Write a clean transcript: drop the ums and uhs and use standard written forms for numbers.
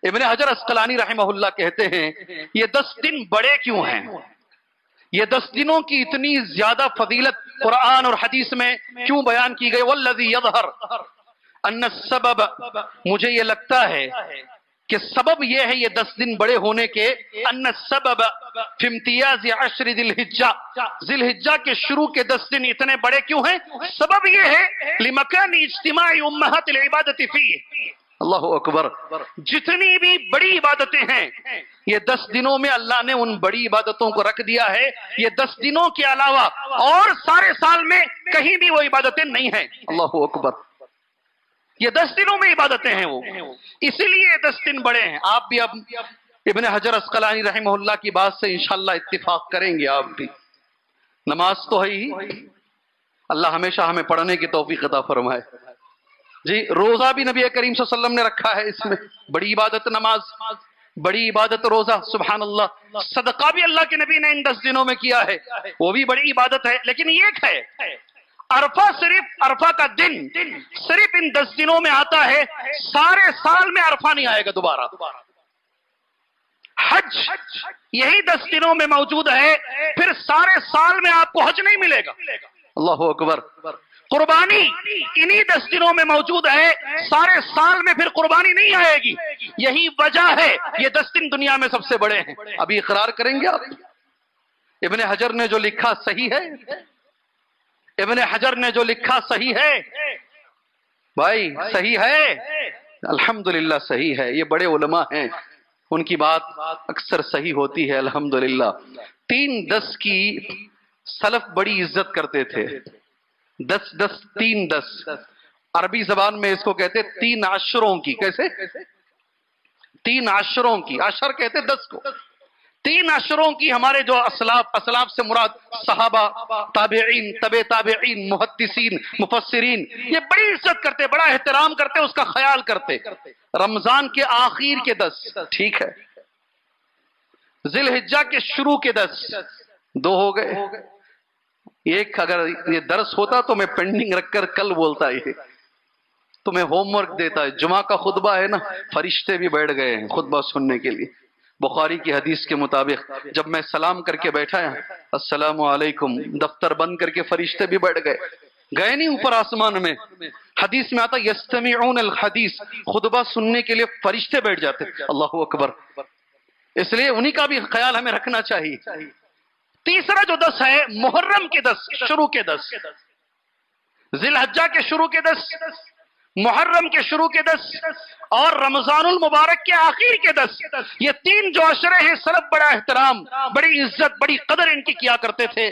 इब्ने हजर अस्कलानी रहमहुल्लाह कहते हैं ये 10 दिन बड़े क्यों हैं, ये 10 दिनों की इतनी ज्यादा फजीलत कुरान और हदीस में क्यों बयान की गई। वल्लज़ी यज़हर अन्ना सबब, मुझे ये लगता है कि सबब यह है ये 10 दिन बड़े होने के, अन्ना सबब फिम्तियाज अशर जिलहिज्जा, जिलहिज्जा के शुरू के 10 दिन इतने बड़े क्यों हैं, सबब यह है लिमकान इज्तिमाई उम्महातिल इबादति फीह। अल्लाहु अकबर। जितनी भी बड़ी इबादतें हैं ये 10 दिनों में अल्लाह ने उन बड़ी इबादतों को रख दिया है। ये 10 दिनों के अलावा और सारे साल में कहीं भी वो इबादतें नहीं हैं। अल्लाहु अकबर। ये 10 दिनों में इबादतें हैं वो, इसीलिए ये 10 दिन बड़े हैं। आप भी अब इब्ने हजर अस्कलानी रहमहुल्लाह की बात से इंशाअल्लाह इत्तिफाक करेंगे। आप भी नमाज तो है ही, अल्लाह हमेशा हमें पढ़ने की तौफीक अता फरमाए जी। रोजा भी नबी करीम सल्लल्लाहु अलैहि वसल्लम ने रखा है, इसमें बड़ी इबादत नमाज, बड़ी इबादत रोजा, सुभान अल्लाह। सदका भी अल्लाह के नबी ने इन 10 दिनों में किया है, वो भी बड़ी इबादत है। लेकिन एक है अरफा, सिर्फ अरफा का दिन सिर्फ इन 10 दिनों में आता है, सारे साल में अरफा नहीं आएगा दोबारा। हज यही 10 दिनों में मौजूद है, फिर सारे साल में आपको हज नहीं मिलेगा। अल्लाहु अकबर। कुर्बानी इन्हीं 10 दिनों में मौजूद है, सारे साल में फिर कुर्बानी नहीं आएगी। यही वजह है ये 10 दिन दुनिया में सबसे बड़े हैं। अभी इकरार करेंगे आप, इब्ने हजर ने जो लिखा सही है, इब्ने हजर ने जो लिखा सही है भाई, सही है, अल्हम्दुलिल्लाह सही है। ये बड़े उलमा हैं, उनकी बात अक्सर सही होती है अल्हम्दुलिल्लाह। 3-10 की सलफ बड़ी इज्जत करते थे। 10-10 3-10 अरबी जबान में इसको कहते 3 आशरों की। कैसे? 3 आशरों की, आशर कहते 10 को। 3 आशरों की हमारे जो असलाफ, असलाफ से मुराद सहाबा, ताबेईन, तबे ताबेईन, मुहद्दिसीन, मुफस्सिरीन, ये बड़ी इज्जत करते, बड़ा एहतराम करते, उसका ख्याल करते। रमजान के आखिर के 10 ठीक है, जिलहिज्जा के शुरू के 10 2 हो गए। एक अगर ये दर्स होता तो मैं पेंडिंग रखकर कल बोलता, ये तो मैं होमवर्क देता है। जुमा का खुतबा है ना, फरिश्ते भी बैठ गए हैं खुतबा सुनने के लिए। बुखारी की हदीस के मुताबिक जब मैं सलाम करके बैठा है अस्सलामु अलैकुम, दफ्तर बंद करके फरिश्ते भी बैठ गए, गए नहीं ऊपर आसमान में। हदीस में आता यस्तमीऊन अल हदीस, खुतबा सुनने के लिए फरिश्ते बैठ जाते। अल्लाहु अकबर। इसलिए उन्हीं का भी ख्याल हमें रखना चाहिए। तीसरा जो 10 है मुहर्रम के 10, शुरू के 10, जिलहज्जा के शुरू के 10, मुहर्रम के शुरू के 10 और रमजानुल मुबारक के आखिर के 10। ये 3 जो अशरे हैं, सलफ बड़ा एहतराम, बड़ी इज्जत, बड़ी कदर इनकी किया करते थे।